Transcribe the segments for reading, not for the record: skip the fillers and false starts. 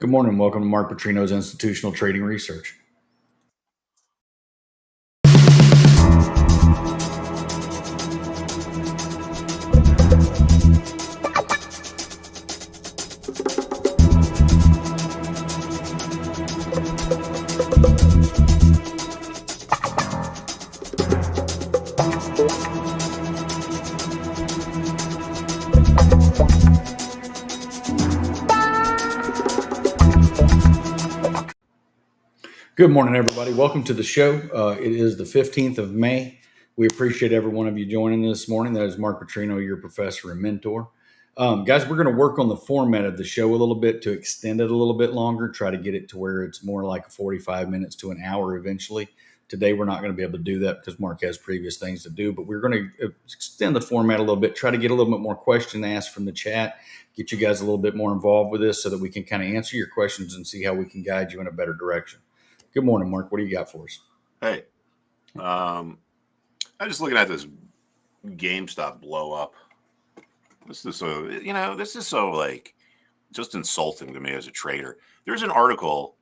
Good morning. Welcome to Mark Putrino'S Institutional Trading Research. Good morning, everybody. Welcome to the show. It is the 15th of May. We appreciate every one of you joining this morning. That is Mark Putrino, your professor and mentor. Guys, we're going to work on the format of the show a little bit to extend it a little bit longer, try to get it to where it's more like 45 minutes to an hour eventually. Today, we're not going to be able to do that because Mark has previous things to do, but we're going to extend the format a little bit, try to get a little bit more question asked from the chat, get you guys a little bit more involved with this so that we can kind of answer your questions and see how we can guide you in a better direction. Good morning, Mark. What do you got for us? Hey, I'm just looking at this GameStop blow up. This is so like just insulting to me as a trader. There's an article.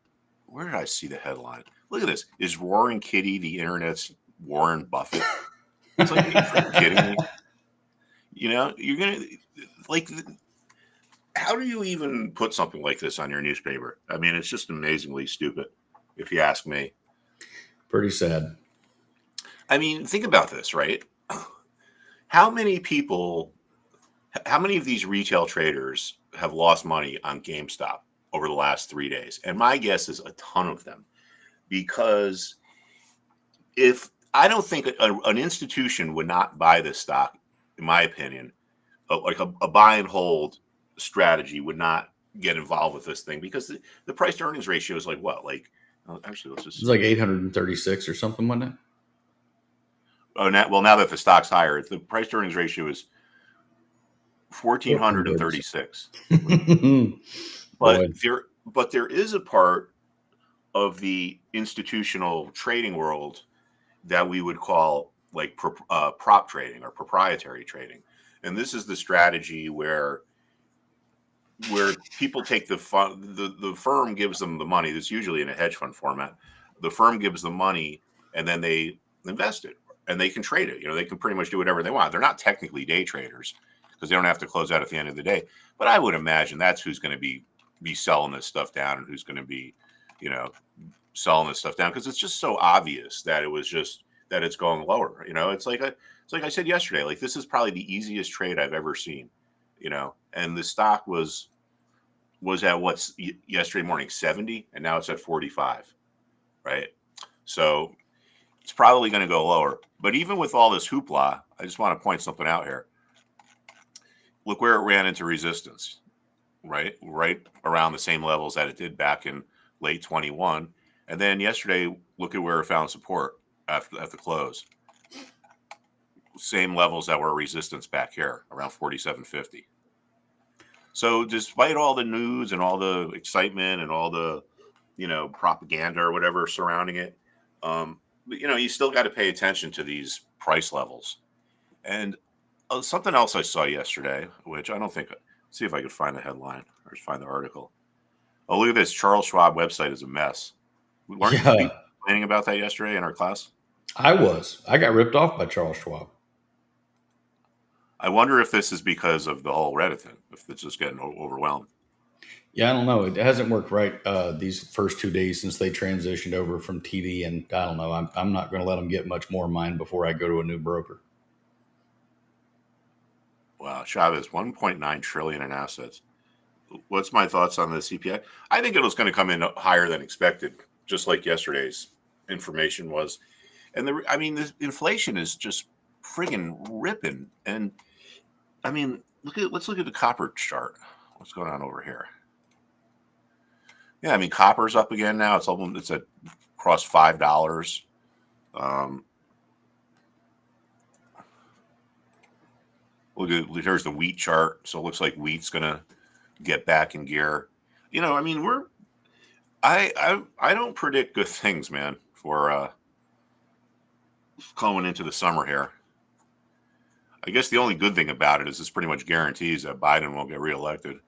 Where did I see the headline? Look at this. Is Roaring Kitty the internet's Warren Buffett? It's like, are you freaking kidding me? You're gonna like. How do you even put something like this on your newspaper? I mean, it's just amazingly stupid, if you ask me. Pretty sad. I mean, think about this, right? How many of these retail traders have lost money on GameStop over the last 3 days? And my guess is a ton of them, because if I don't think an institution would not buy this stock, in my opinion, like a buy and hold strategy would not get involved with this thing, because the price to earnings ratio is like what? Actually, let's just. It's like 836 or something, wasn't it? Oh, now that the stock's higher, the price to earnings ratio is 1,436. But there is a part of the institutional trading world that we would call like prop trading or proprietary trading, and this is the strategy where people take the firm gives them the money. That's usually in a hedge fund format. The firm gives them money, and then they invest it, and they can trade it. They can pretty much do whatever they want. They're not technically day traders because they don't have to close out at the end of the day. But I would imagine that's who's going to be selling this stuff down, and who's going to be, selling this stuff down, because it's just so obvious that it's going lower. It's like I said yesterday. Like, this is probably the easiest trade I've ever seen. And the stock was at what's yesterday morning 70, and now it's at 45, right? So it's probably going to go lower. But even with all this hoopla, I just want to point something out here. Look where it ran into resistance, right around the same levels that it did back in late 21. And then yesterday, look at where it found support at the close. Same levels that were resistance back here around 47.50. So despite all the news and all the excitement and all the, propaganda or whatever surrounding it, you still got to pay attention to these price levels. And something else I saw yesterday, which I don't think, see if I could find the headline or find the article. Oh, look at this. Charles Schwab website is a mess. Weren't you complaining about that yesterday in our class? I got ripped off by Charles Schwab. I wonder if this is because of the whole Reddit thing, if it's just getting overwhelmed. Yeah, I don't know. It hasn't worked right these first 2 days since they transitioned over from TD, and I don't know. I'm not going to let them get much more of mine before I go to a new broker. Wow, Chavez, 1.9 trillion in assets. What's my thoughts on the CPI? I think it was going to come in higher than expected, just like yesterday's information was. And the inflation is just friggin' ripping. And I mean, let's look at the copper chart. What's going on over here? Yeah, I mean, copper's up again now. It's at across $5. Here's the wheat chart. So it looks like wheat's gonna get back in gear. I mean, I don't predict good things, man, for going into the summer here. I guess the only good thing about it is this pretty much guarantees that Biden won't get reelected.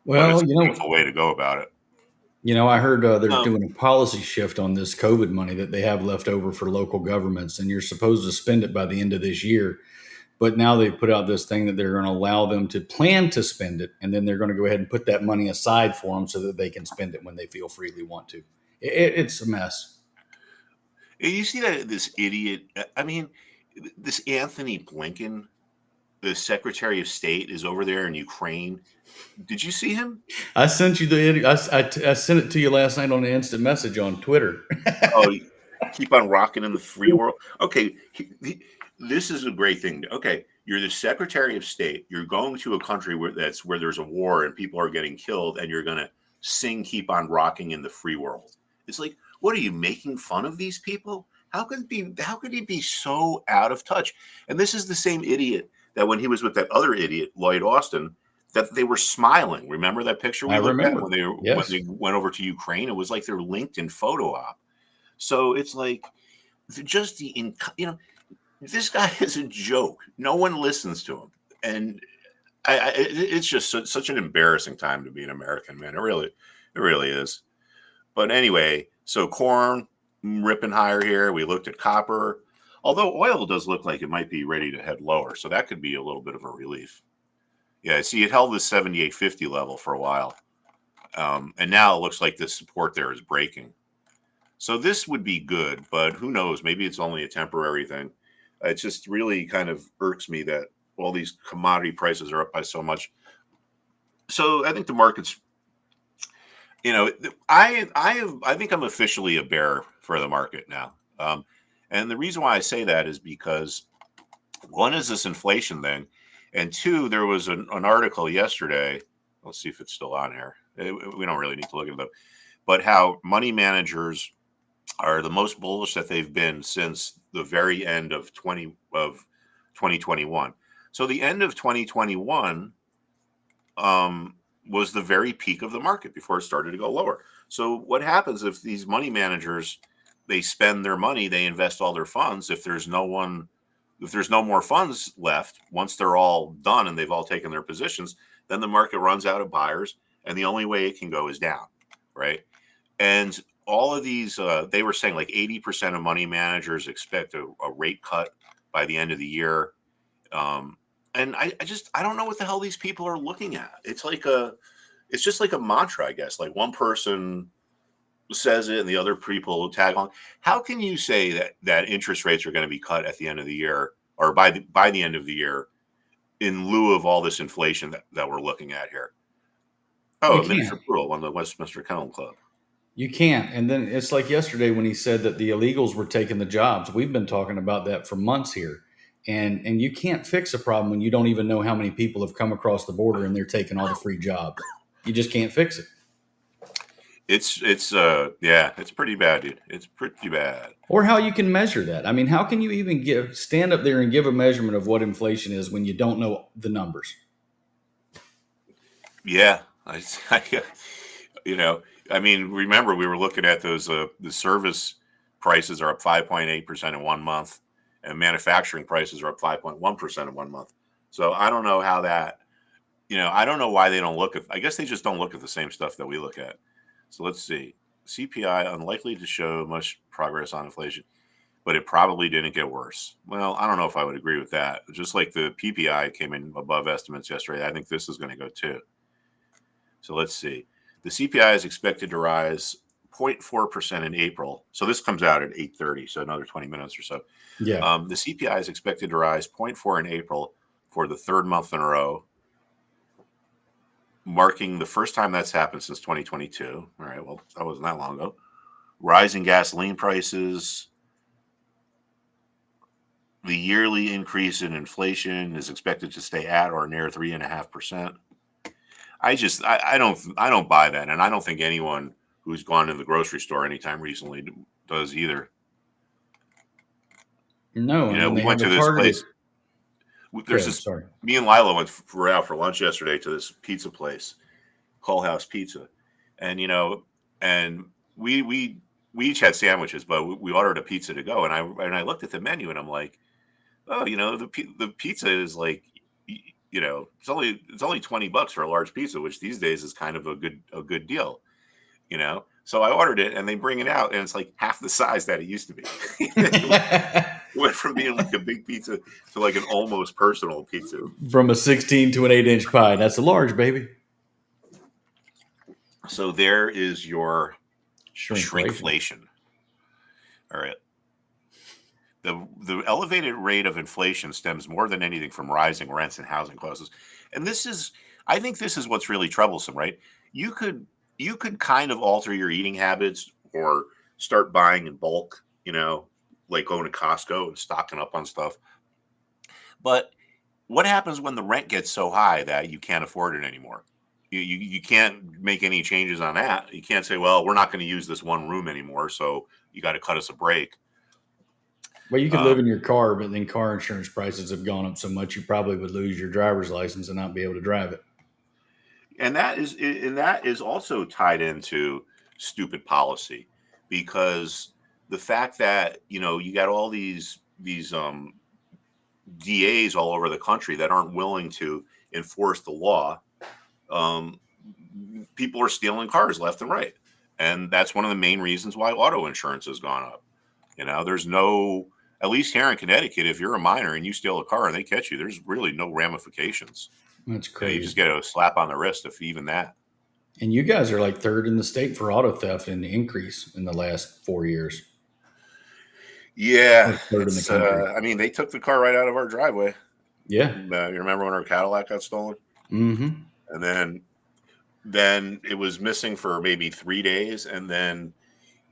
Well, but it's a painful way to go about it. I heard they're Um, doing a policy shift on this COVID money that they have left over for local governments, and you're supposed to spend it by the end of this year. But now they've put out this thing that they're going to allow them to plan to spend it, and then they're going to go ahead and put that money aside for them so that they can spend it when they feel freely want to. It's a mess. you see that this idiot, I mean, this Anthony Blinken, the Secretary of State, is over there in Ukraine. Did you see him? I sent you I sent it to you last night on the instant message on Twitter. Oh, keep on rocking in the free world. Okay, this is a great thing. Okay, you're the Secretary of State. You're going to a country where there's a war and people are getting killed, and you're going to sing "Keep on Rocking" in the free world. It's like, what are you making fun of these people? How could be? How could he be so out of touch? And this is the same idiot that when he was with that other idiot, Lloyd Austin, that they were smiling. Remember that picture I we looked at remember. when Yes. they went over to Ukraine? It was like their LinkedIn photo op. So it's like just this guy is a joke. No one listens to him, and it's just such an embarrassing time to be an American, man. It really is. But anyway, so corn ripping higher here. We looked at copper, although oil does look like it might be ready to head lower, so that could be a little bit of a relief. Yeah, see, it held this 78.50 level for a while, and now it looks like the support there is breaking. So this would be good, but who knows? Maybe it's only a temporary thing. It just really kind of irks me that all these commodity prices are up by so much. So I think the market's, I think I'm officially a bear for the market now. And the reason why I say that is because one is this inflation thing, and two, there was an article yesterday. Let's see if it's still on here. We don't really need to look at it, but how money managers are the most bullish that they've been since the very end of 2021. So the end of 2021 was the very peak of the market before it started to go lower. So what happens if these money managers, they spend their money, they invest all their funds? If there's no more funds left, once they're all done and they've all taken their positions, then the market runs out of buyers, and the only way it can go is down, right? And all of these, they were saying like 80% of money managers expect a rate cut by the end of the year. And I don't know what the hell these people are looking at. It's just like a mantra, I guess. Like one person says it and the other people tag on. How can you say that interest rates are going to be cut at the end of the year or by the end of the year in lieu of all this inflation that we're looking at here? Oh, You a miniature can't. poodle on the Westminster Kennel Club. You can't. And then it's like yesterday when he said that the illegals were taking the jobs. We've been talking about that for months here. And you can't fix a problem when you don't even know how many people have come across the border and they're taking all the free jobs. You just can't fix it. It's pretty bad, dude. It's pretty bad. Or how you can measure that. I mean, how can you even stand up there and give a measurement of what inflation is when you don't know the numbers? Yeah, you know, I mean, remember we were looking at those. The service prices are up 5.8% in 1 month, and manufacturing prices are up 5.1% in 1 month. So I don't know how that. I don't know why they don't look at. I guess they just don't look at the same stuff that we look at. So let's see. CPI unlikely to show much progress on inflation, but it probably didn't get worse. Well, I don't know if I would agree with that. Just like the PPI came in above estimates yesterday, I think this is going to go too. So let's see. The CPI is expected to rise 0.4% in April. So this comes out at 8:30, so another 20 minutes or so. Yeah. The CPI is expected to rise 0.4 in April for the third month in a row, marking the first time that's happened since 2022. All right, well, that wasn't that long ago. Rising gasoline prices. The yearly increase in inflation is expected to stay at or near 3.5%. I don't buy that, and I don't think anyone who's gone to the grocery store anytime recently does either. No. And when We they went have to a this targeted, place. go There's ahead. this. Sorry. Me and Lila were out for lunch yesterday to this pizza place, Cole House Pizza, and and we each had sandwiches, but we ordered a pizza to go, and I looked at the menu and I'm like, oh, the pizza is like, it's only $20 for a large pizza, which these days is kind of a good deal. So I ordered it, and they bring it out, and it's like half the size that it used to be. It went from being like a big pizza to like an almost personal pizza. From a 16 to an 8-inch pie. That's a large, baby. So there is your Shrinkflation. shrinkflation. All right. The elevated rate of inflation stems more than anything from rising rents and housing costs. And I think this is what's really troublesome, right? You could kind of alter your eating habits or start buying in bulk, like going to Costco and stocking up on stuff. But what happens when the rent gets so high that you can't afford it anymore? You can't make any changes on that. You can't say, well, we're not going to use this one room anymore, so you got to cut us a break. Well, you could live in your car, but then car insurance prices have gone up so much you probably would lose your driver's license and not be able to drive it. And that is also tied into stupid policy, because the fact that you got all these DAs all over the country that aren't willing to enforce the law. People are stealing cars left and right, and that's one of the main reasons why auto insurance has gone up. There's no, at least here in Connecticut, if you're a minor and you steal a car and they catch you, there's really no ramifications. That's crazy. You just get a slap on the wrist, if even that. And you guys are like third in the state for auto theft in the increase in the last 4 years. Yeah, Third in the country. I mean, they took the car right out of our driveway. Yeah. You remember when our Cadillac got stolen? Mm-hmm. And then it was missing for maybe 3 days, and then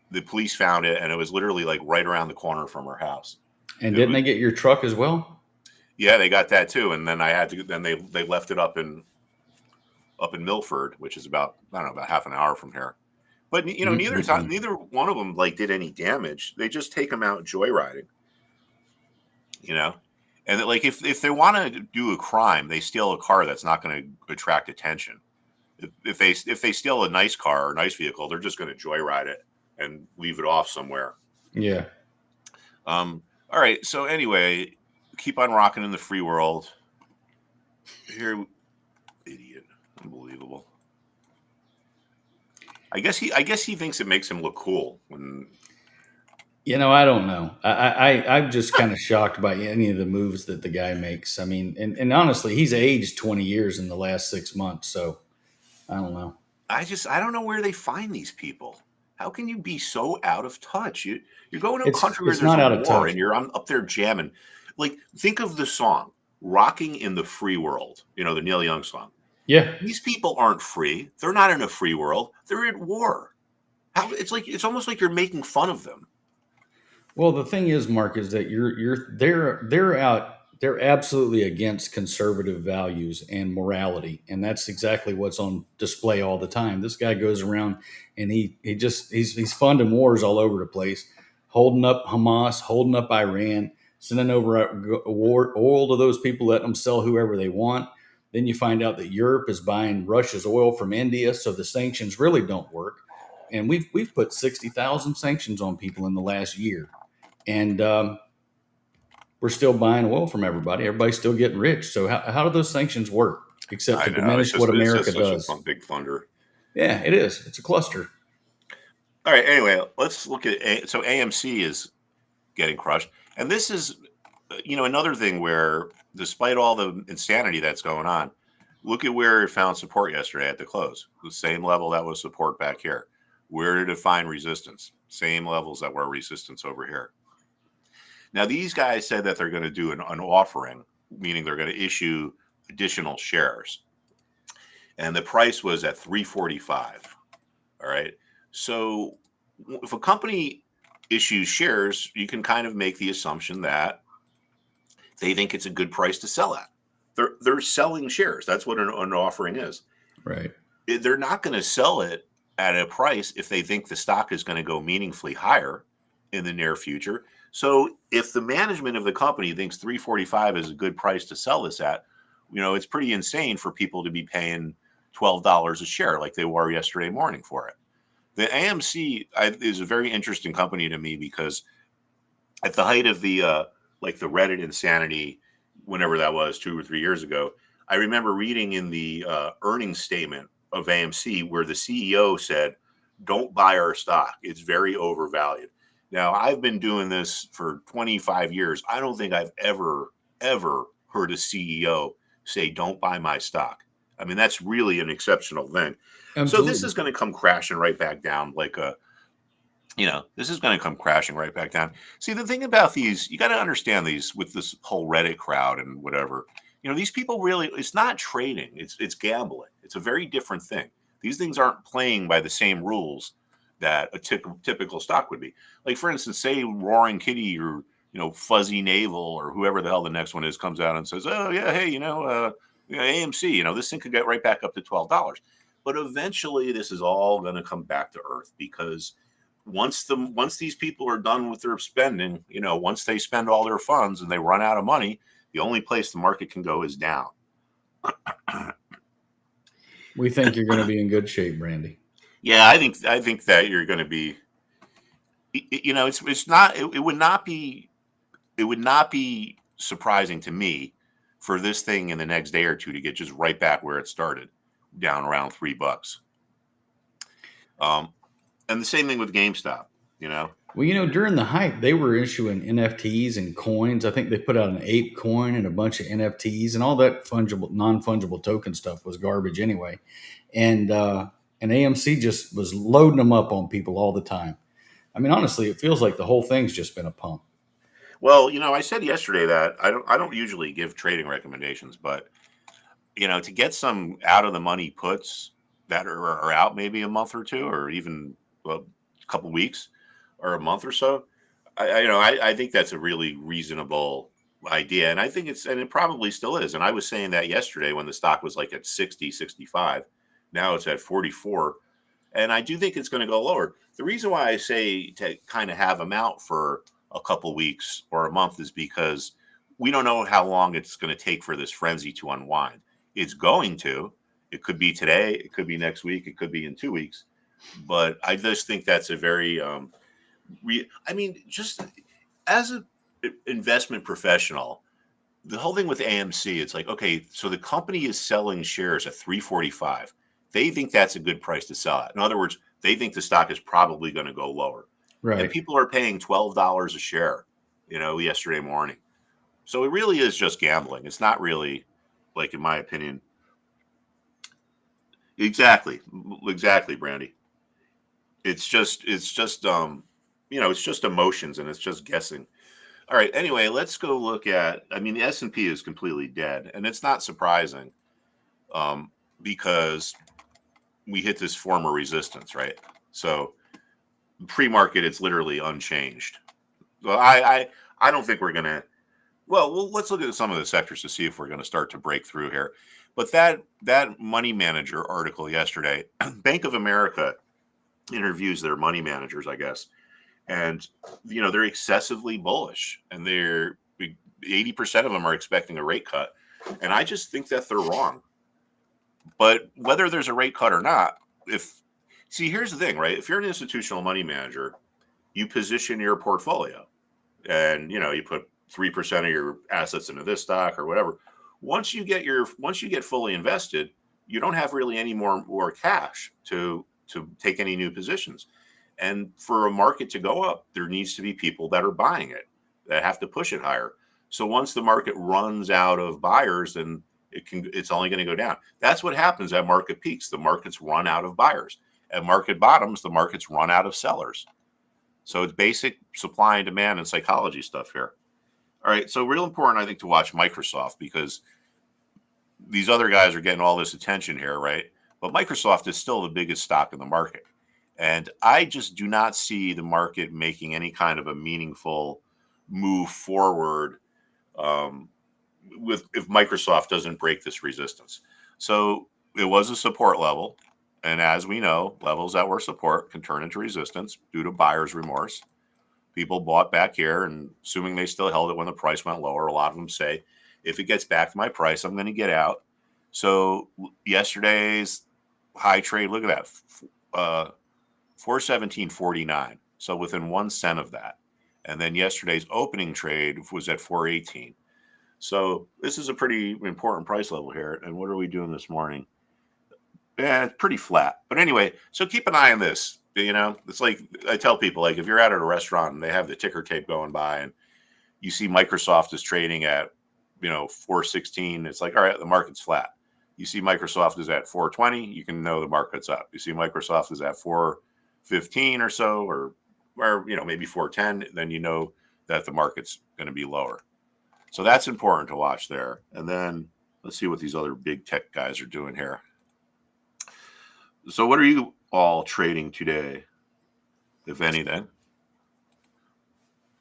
the police found it, and it was literally like right around the corner from our house. And didn't they get your truck as well? Yeah, they got that too. And then they left it up in Milford, which is about half an hour from here. But neither one of them like did any damage. They just take them out joyriding. And like if they want to do a crime, they steal a car that's not going to attract attention. If they steal a nice car or a nice vehicle, they're just going to joyride it and leave it off somewhere. Yeah. All right. So anyway, keep on rocking in the free world. Here, idiot, unbelievable. I guess he thinks it makes him look cool when. I don't know. I'm just kind of shocked by any of the moves that the guy makes. I mean, and honestly, he's aged 20 years in the last 6 months. So I don't know. I don't know where they find these people. How can you be so out of touch? You're going to a country where there's a war and you're up there jamming. Like, think of the song "Rocking in the Free World." The Neil Young song. Yeah. These people aren't free. They're not in a free world. They're at war. It's almost like you're making fun of them. Well, the thing is, Mark, is that they're absolutely against conservative values and morality, and that's exactly what's on display all the time. This guy goes around and he's funding wars all over the place, holding up Hamas, holding up Iran, sending over oil to those people, letting them sell whoever they want. Then you find out that Europe is buying Russia's oil from India, so the sanctions really don't work. And we've put 60,000 sanctions on people in the last year. And we're still buying oil from everybody. Everybody's still getting rich. So how do those sanctions work, except to diminish what America does? Such a big thunder. Yeah, it is. It's a cluster. All right. Anyway, let's look at so AMC is getting crushed, and this is another thing where, despite all the insanity that's going on, look at where it found support yesterday at the close. The same level that was support back here. Where did it find resistance? Same levels that were resistance over here. Now, these guys said that they're going to do an offering, meaning they're going to issue additional shares. And the price was at $3.45. All right. So if a company issues shares, you can kind of make the assumption that they think it's a good price to sell at. They're selling shares. That's what an offering is. Right. They're not going to sell it at a price if they think the stock is going to go meaningfully higher in the near future. So if the management of the company thinks $3.45 is a good price to sell this at, it's pretty insane for people to be paying $12 a share like they were yesterday morning for it. The AMC is a very interesting company to me because at the height of the the Reddit insanity, whenever that was 2 or 3 years ago, I remember reading in the earnings statement of AMC where the CEO said don't buy our stock. It's very overvalued. Now, I've been doing this for 25 years. I don't think I've ever heard a CEO say, don't buy my stock. I mean, that's really an exceptional thing. So this is Absolutely. going to come crashing right back down this is going to come crashing right back down. See, the thing about these, you got to understand these with this whole Reddit crowd and whatever. These people really, it's not trading, it's gambling. It's a very different thing. These things aren't playing by the same rules that a typical stock would be. Like, for instance, say Roaring Kitty or Fuzzy Navel or whoever the hell the next one is comes out and says, "Oh yeah, hey, AMC, this thing could get right back up to $12." But eventually, this is all going to come back to earth because once these people are done with their spending, once they spend all their funds and they run out of money, the only place the market can go is down. We think you're going to be in good shape, Brandy. Yeah, I think that you're going to be. It's not. It would not be surprising to me for this thing in the next day or two to get just right back where it started, down around $3. And the same thing with GameStop. Well, during the hype, they were issuing NFTs and coins. I think they put out an ape coin and a bunch of NFTs, and all that non-fungible token stuff was garbage anyway. And AMC just was loading them up on people all the time. I mean, honestly, it feels like the whole thing's just been a pump. Well, I said yesterday that I don't usually give trading recommendations, but to get some out of the money puts that are out maybe a month or two, or even a couple weeks or a month or so, I think that's a really reasonable idea. And I think and it probably still is. And I was saying that yesterday when the stock was like at 60, 65. Now it's at 44. And I do think it's going to go lower. The reason why I say to kind of have them out for a couple weeks or a month is because we don't know how long it's going to take for this frenzy to unwind. It's going to. It could be today. It could be next week. It could be in 2 weeks. But I just think that's a very, just as an investment professional, the whole thing with AMC, it's like, okay, so the company is selling shares at 345. They think that's a good price to sell at. In other words, they think the stock is probably going to go lower. And Right. people are paying $12 a share, yesterday morning. So it really is just gambling. It's not really, like, in my opinion. Exactly, Brandy. It's just emotions and it's just guessing. All right. Anyway, let's go look at. I mean, the S&P is completely dead, and it's not surprising, because we hit this form of resistance, right? So pre-market, it's literally unchanged. Well, I don't think we're gonna. Well, let's look at some of the sectors to see if we're going to start to break through here. But that money manager article yesterday, Bank of America interviews their money managers, I guess, and they're excessively bullish, and they're 80% of them are expecting a rate cut, and I just think that they're wrong. But whether there's a rate cut or not, here's the thing, right? If you're an institutional money manager, you position your portfolio, and you put 3% of your assets into this stock or whatever. Once you get fully invested, you don't have really any more cash to take any new positions. And for a market to go up, there needs to be people that are buying it, that have to push it higher. So once the market runs out of buyers, then it's only going to go down. That's what happens at market peaks. The markets run out of buyers. At market bottoms, the markets run out of sellers. So it's basic supply and demand and psychology stuff here. All right. So real important, I think, to watch Microsoft, because these other guys are getting all this attention here, right? But Microsoft is still the biggest stock in the market. And I just do not see the market making any kind of a meaningful move forward, if Microsoft doesn't break this resistance. So it was a support level. And as we know, levels that were support can turn into resistance due to buyer's remorse. People bought back here, and assuming they still held it when the price went lower, a lot of them say, if it gets back to my price, I'm going to get out. So yesterday's high trade, look at that, 417.49. So within 1 cent of that. And then yesterday's opening trade was at 418. So this is a pretty important price level here. And what are we doing this morning? Yeah, it's pretty flat. But anyway, so keep an eye on this. You know, it's like I tell people, like if you're out at a restaurant and they have the ticker tape going by and you see Microsoft is trading at, 416, it's like, all right, the market's flat. You see Microsoft is at 420, you can know the market's up. You see Microsoft is at 415 or so, or maybe 410, then you know that the market's going to be lower. So that's important to watch there. And then let's see what these other big tech guys are doing here. So what are you all trading today, if anything?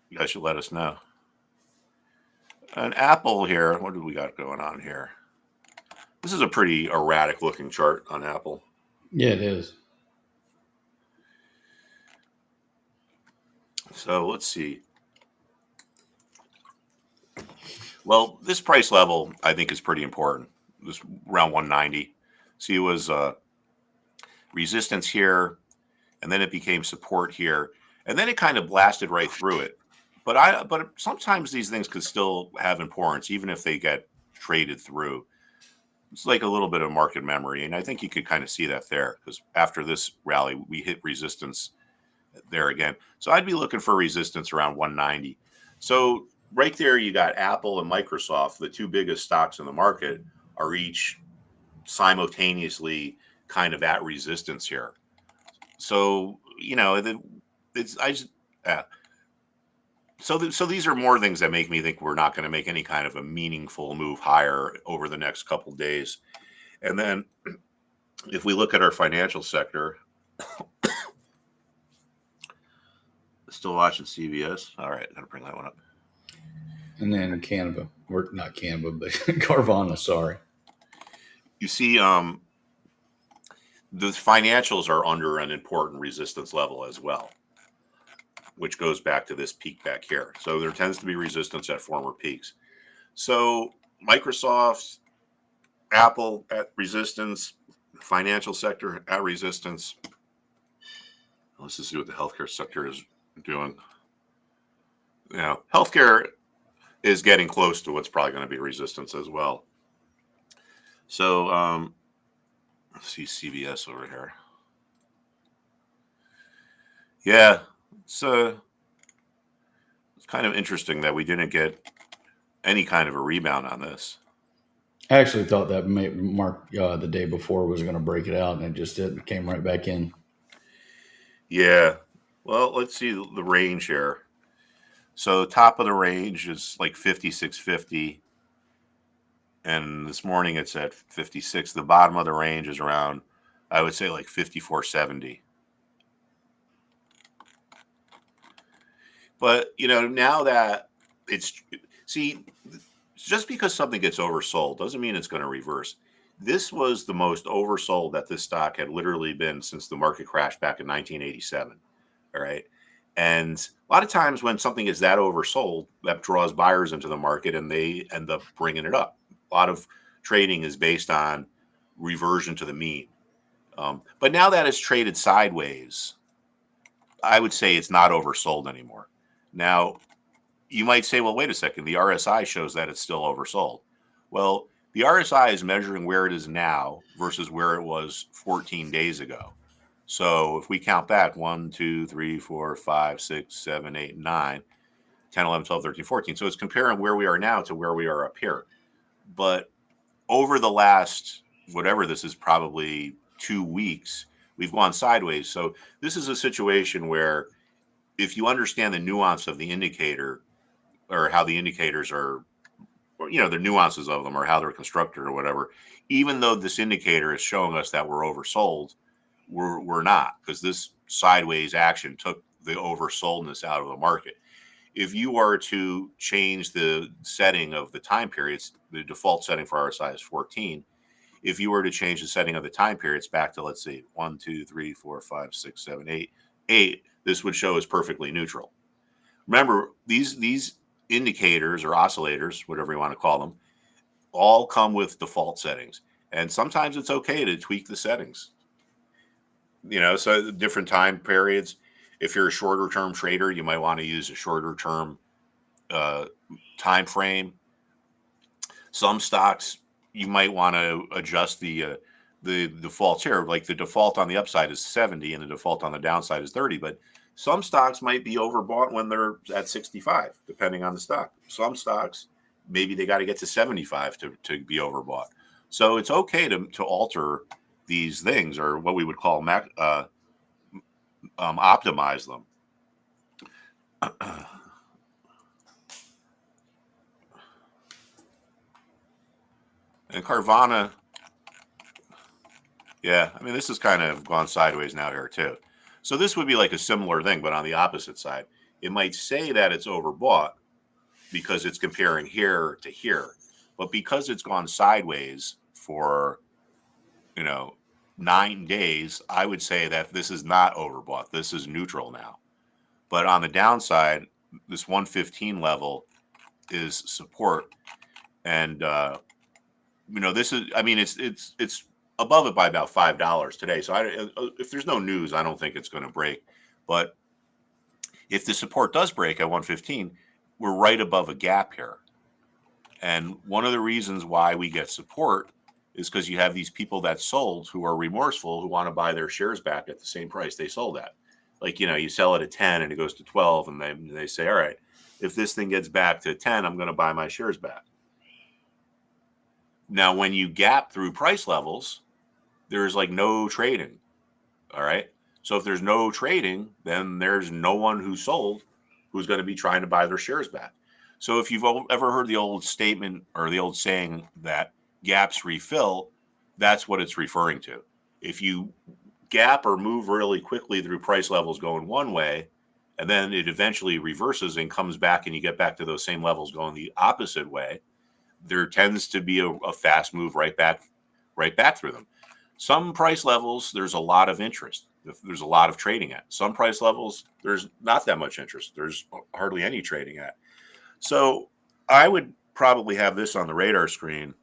You guys should let us know. And Apple here, what do we got going on here? This is a pretty erratic looking chart on Apple. Yeah, it is. So let's see. Well, this price level I think is pretty important. This around 190. See, it was resistance here, and then it became support here, and then it kind of blasted right through it. But sometimes these things could still have importance, even if they get traded through. It's like a little bit of market memory, and I think you could kind of see that there, because after this rally, we hit resistance there again. So I'd be looking for resistance around 190. So right there, you got Apple and Microsoft, the two biggest stocks in the market, are each simultaneously kind of at resistance here. So it's I just so these are more things that make me think we're not going to make any kind of a meaningful move higher over the next couple days. And then if we look at our financial sector, still watching CBS. All right, gotta bring that one up. And then Canva, or not Canva, but Carvana. Sorry. You see, the financials are under an important resistance level as well, which goes back to this peak back here. So there tends to be resistance at former peaks. So Microsoft, Apple at resistance, financial sector at resistance. Let's just see what the healthcare sector is doing. Healthcare is getting close to what's probably going to be resistance as well. So let's see CBS over here. Yeah, it's kind of interesting that we didn't get any kind of a rebound on this. I actually thought that Mark the day before was going to break it out, and it just didn't. It came right back in. Yeah. Well, let's see the range here. So top of the range is like 56.50. And this morning it's at 56. The bottom of the range is around, I would say, like 54.70. But, now that just because something gets oversold doesn't mean it's going to reverse. This was the most oversold that this stock had literally been since the market crashed back in 1987. All right. And a lot of times when something is that oversold, that draws buyers into the market and they end up bringing it up. A lot of trading is based on reversion to the mean. But now that it's traded sideways, I would say it's not oversold anymore. Now, you might say, well, wait a second, the RSI shows that it's still oversold. Well, the RSI is measuring where it is now versus where it was 14 days ago. So if we count back 1, 2, 3, 4, 5, 6, 7, 8, 9, 10, 11, 12, 13, 14. So it's comparing where we are now to where we are up here. But over the last, whatever this is, probably 2 weeks, we've gone sideways. So this is a situation where if you understand the nuance of the indicator, or how the indicators are, the nuances of them or how they're constructed or whatever, even though this indicator is showing us that we're oversold, we're not, because this sideways action took the oversoldness out of the market. If you are to change the setting of the time periods, the default setting for RSI is 14. If you were to change the setting of the time periods back to, let's see, 1, 2, 3, 4, 5, 6, 7, 8, this would show as perfectly neutral. Remember, these indicators or oscillators, whatever you want to call them, all come with default settings. And sometimes it's okay to tweak the settings. So different time periods. If you're a shorter term trader, you might want to use a shorter term time frame. Some stocks, you might want to adjust the the defaults here. Like the default on the upside is 70 and the default on the downside is 30. But some stocks might be overbought when they're at 65, depending on the stock. Some stocks, maybe they got to get to 75 to be overbought. So it's okay to alter these things, or what we would call optimize them. And Carvana, yeah, I mean, this has kind of gone sideways now here too. So this would be like a similar thing, but on the opposite side. It might say that it's overbought because it's comparing here to here, but because it's gone sideways for, 9 days, I would say that this is not overbought. This is neutral now. But on the downside, this 115 level is support. And, this is, I mean, it's above it by about $5 today. So if there's no news, I don't think it's going to break. But if the support does break at 115, we're right above a gap here. And one of the reasons why we get support is because you have these people that sold who are remorseful, who want to buy their shares back at the same price they sold at. Like, you sell it at 10 and it goes to 12, and they say, all right, if this thing gets back to 10, I'm going to buy my shares back. Now, when you gap through price levels, there's like no trading. All right. So if there's no trading, then there's no one who sold who's going to be trying to buy their shares back. So if you've ever heard the old statement or the old saying that gaps refill, that's what it's referring to. If you gap or move really quickly through price levels going one way, and then it eventually reverses and comes back and you get back to those same levels going the opposite way, there tends to be a fast move right back through them. Some price levels, there's a lot of interest. There's a lot of trading at. Some price levels, there's not that much interest. There's hardly any trading at. So I would probably have this on the radar screen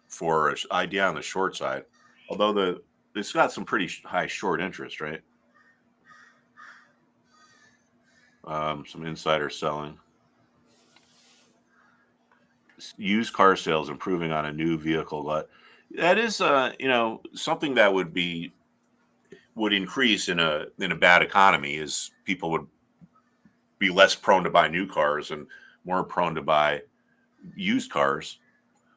for an idea on the short side, although it's got some pretty high short interest, right? Some insider selling. Used car sales improving on a new vehicle. That is, something that would increase in a bad economy, is people would be less prone to buy new cars and more prone to buy used cars.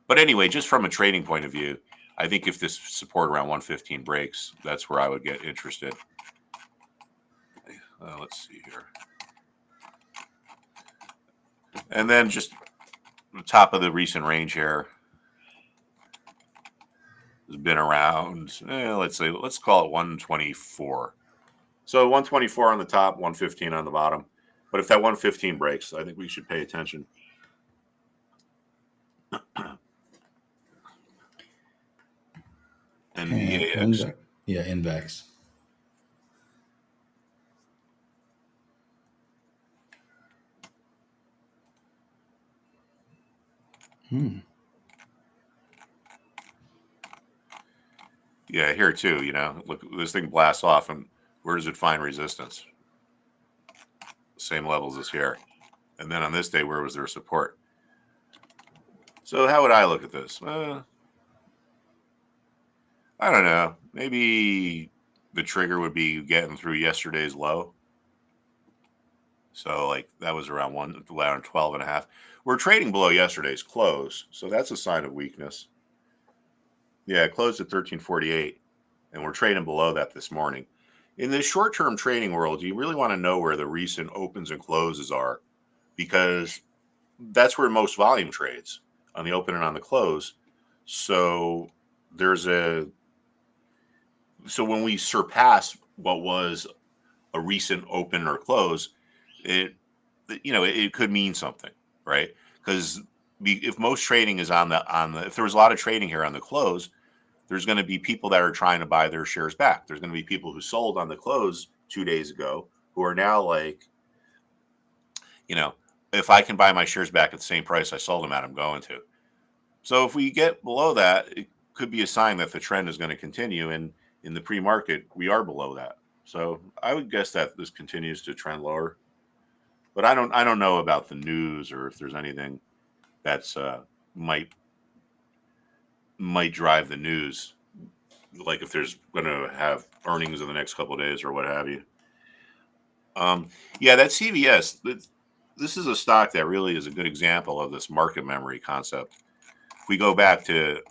But anyway, just from a trading point of view, I think if this support around 115 breaks, that's where I would get interested. Let's see here. And then just the top of the recent range here has been around, let's call it 124. So 124 on the top, 115 on the bottom. But if that 115 breaks, I think we should pay attention. NVAX. Yeah, NVAX. Yeah, here too, look, this thing blasts off, and where does it find resistance? Same levels as here. And then on this day, where was there support? So how would I look at this? I don't know. Maybe the trigger would be getting through yesterday's low. So like that was around 12 and a half. We're trading below yesterday's close. So that's a sign of weakness. Yeah, it closed at 1348, and we're trading below that this morning. In the short-term trading world, you really want to know where the recent opens and closes are, because that's where most volume trades, on the open and on the close. So so when we surpass what was a recent open or close, it could mean something, right? Because if most trading is if there was a lot of trading here on the close, there's going to be people that are trying to buy their shares back. There's going to be people who sold on the close 2 days ago who are now like, if I can buy my shares back at the same price I sold them at, I'm going to. So if we get below that, it could be a sign that the trend is going to continue. And in the pre-market, we are below that. So I would guess that this continues to trend lower. But I don't know about the news, or if there's anything that's might drive the news. like if there's going to have earnings in the next couple of days or what have you. Yeah, that CVS. This is a stock that really is a good example of this market memory concept. If we go back to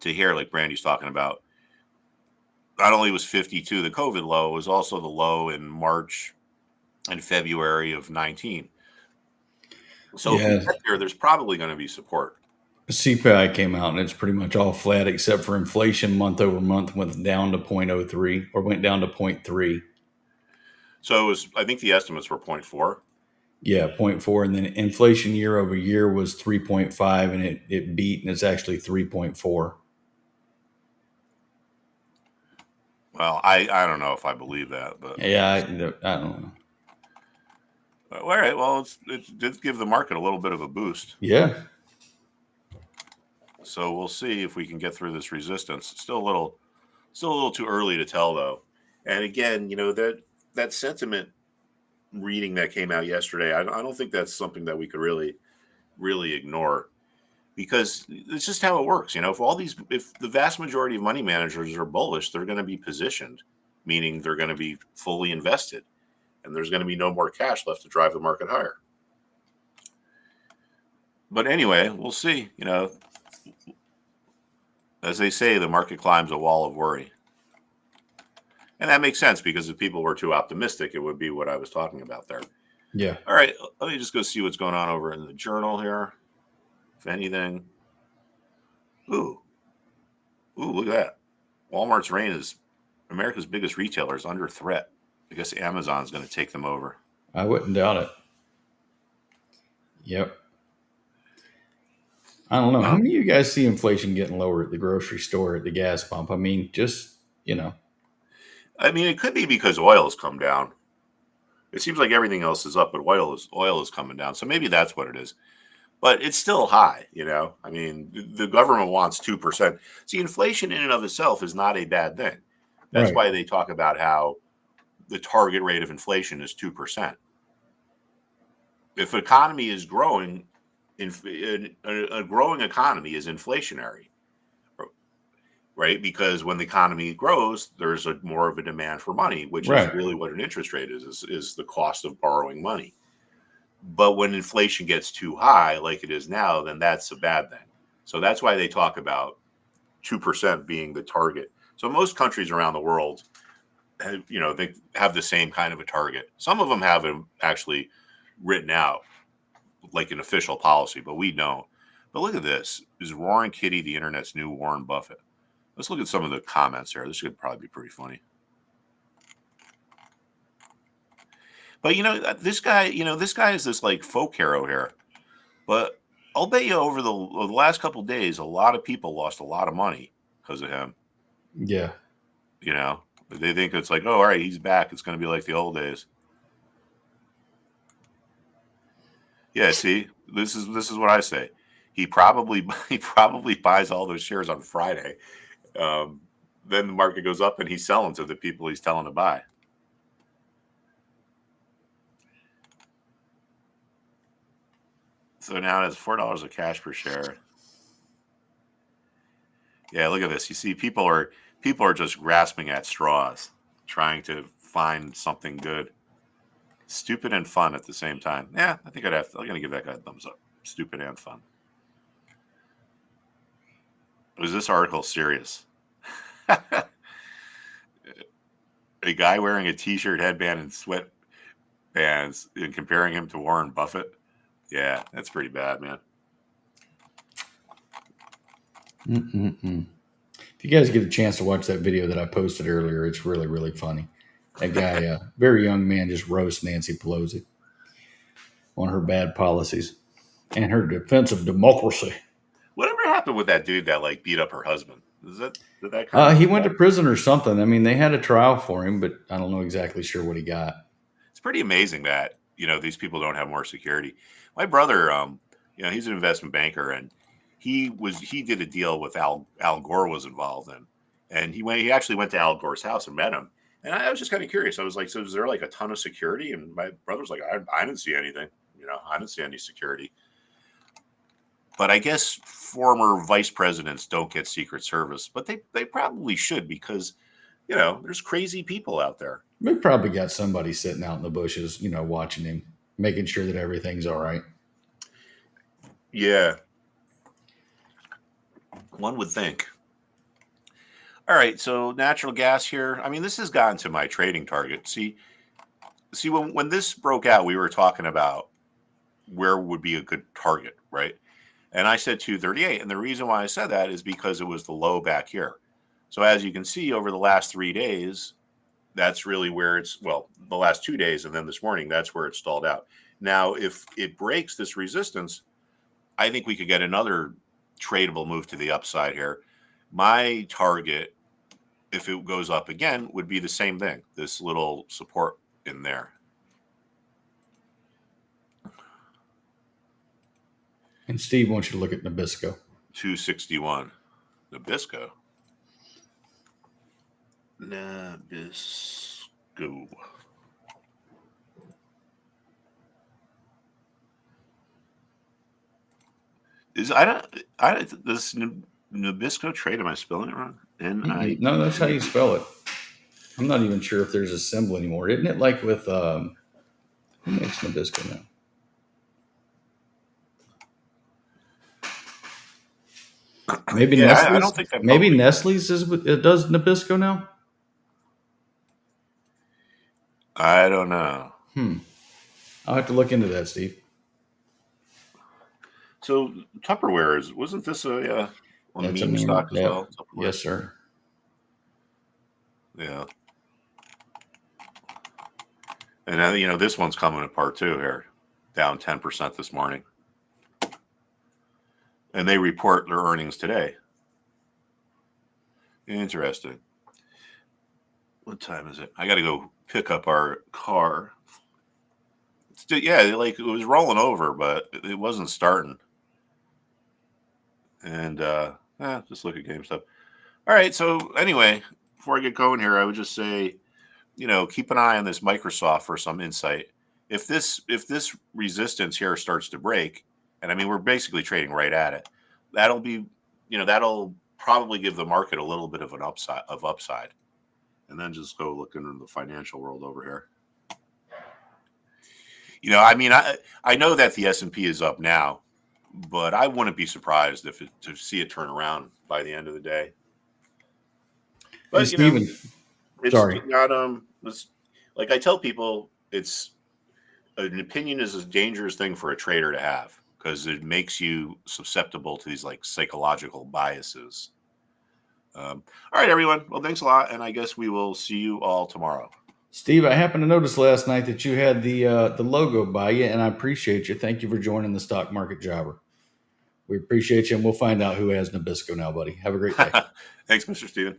here, like Brandy's talking about, not only was 52 the COVID low, it was also the low in March and February of 19. So if we Yeah, get there, there's probably going to be support. CPI came out and it's pretty much all flat except for inflation month over month went down to 0.03 or went down to 0.3. So it was, I think the estimates were 0.4. Yeah, 0.4. And then inflation year over year was 3.5 and it beat and it's actually 3.4. Well, I don't know if I believe that, but Yeah, I don't know. all right. Well, it did give the market a little bit of a boost. Yeah. So we'll see if we can get through this resistance. Still a little too early to tell though. And again, that sentiment reading that came out yesterday, I don't think that's something that we could really ignore, because it's just how it works. If the vast majority of money managers are bullish, they're going to be positioned, meaning they're going to be fully invested, and there's going to be no more cash left to drive the market higher. But anyway, we'll see. As they say, the market climbs a wall of worry. And that makes sense, because if people were too optimistic, it would be what I was talking about there. Yeah. All right, let me just go see what's going on over in the journal here. If anything. Ooh, look at that. Walmart's reign as America's biggest retailer is under threat. I guess Amazon's going to take them over. I wouldn't doubt it. Yep. I don't know. How many of you guys see inflation getting lower at the grocery store, at the gas pump? I mean, I mean, it could be because oil has come down. It seems like everything else is up, but oil is coming down. So maybe that's what it is. But it's still high, I mean, the government wants 2%. See, inflation in and of itself is not a bad thing. That's right. why they talk about how the target rate of inflation is 2%. If economy is growing, a growing economy is inflationary, right? Because when the economy grows, there's more of a demand for money, which is Right. really what an interest rate is the cost of borrowing money. But when inflation gets too high, like it is now, then that's a bad thing. So that's why they talk about 2% being the target. So most countries around the world, they have the same kind of a target. Some of them have it actually written out like an official policy, but we don't. But look at this. Is Roaring Kitty the internet's new Warren Buffett? Let's look at some of the comments here. This should probably be pretty funny. But this guy is this like folk hero here. But I'll bet you over the last couple of days, a lot of people lost a lot of money because of him. Yeah. They think it's like, oh, all right, he's back. It's going to be like the old days. Yeah, see, this is what I say. He probably buys all those shares on Friday. Then the market goes up and he's selling to the people he's telling to buy. So now it's $4 of cash per share. Yeah, look at this. You see, people are just grasping at straws, trying to find something good. Stupid and fun at the same time. Yeah, I think I'm gonna give that guy a thumbs up. Stupid and fun. Was this article serious? A guy wearing a t-shirt, headband, and sweatbands and comparing him to Warren Buffett. Yeah, that's pretty bad, man. Mm-mm-mm. If you guys get a chance to watch that video that I posted earlier, it's really, really funny. That guy, very young man, just roasts Nancy Pelosi on her bad policies and her defense of democracy. Whatever happened with that dude that like beat up her husband? Did that kind of? He went to prison or something. I mean, they had a trial for him, but I don't know exactly sure what he got. It's pretty amazing that these people don't have more security. My brother, he's an investment banker, and he did a deal with Al Gore was involved in, and he actually went to Al Gore's house and met him. And I was just kind of curious. I was like, so is there like a ton of security? And my brother's like, I didn't see anything. I didn't see any security. But I guess former vice presidents don't get Secret Service, but they probably should, because there's crazy people out there. We probably got somebody sitting out in the bushes, watching him, making sure that everything's all right. Yeah, one would think. All right, so natural gas here. I mean, this has gotten to my trading target. See, when this broke out, we were talking about where would be a good target, right? And I said 238. And the reason why I said that is because it was the low back here. So as you can see, over the last 3 days, that's really where the last 2 days, and then this morning, that's where it stalled out. Now, if it breaks this resistance, I think we could get another tradable move to the upside here. My target, if it goes up again, would be the same thing, this little support in there. And Steve wants you to look at Nabisco. 261. Nabisco. This Nabisco trade, am I spelling it wrong? No, that's how you spell it. I'm not even sure if there's a symbol anymore. Isn't it like with who makes Nabisco now? Maybe Nestle's. I don't think that. Maybe Nestle's it does Nabisco now. I don't know. I'll have to look into that, Steve. So Tupperware wasn't this a meme stock as well? Tupperware? Yes, sir. Yeah. And then, this one's coming apart too here, down 10% this morning. And they report their earnings today. Interesting. What time is it? I got to go pick up our car. It was rolling over, but it wasn't starting. And just look at GameStop. All right. So anyway, before I get going here, I would just say, keep an eye on this Microsoft for some insight. If this resistance here starts to break, and I mean, we're basically trading right at it, that'll probably give the market a little bit of an upside. And then just go look into the financial world over here. I know that the S&P is up now, but I wouldn't be surprised to see it turn around by the end of the day. But Steven, it's not like I tell people, it's an opinion is a dangerous thing for a trader to have, because it makes you susceptible to these like psychological biases. All right, everyone. Well, thanks a lot, and I guess we will see you all tomorrow. Steve, I happened to notice last night that you had the logo by you, and I appreciate you. Thank you for joining the Stock Market Jobber. We appreciate you, and we'll find out who has Nabisco now, buddy. Have a great day. Thanks, Mr. Steven.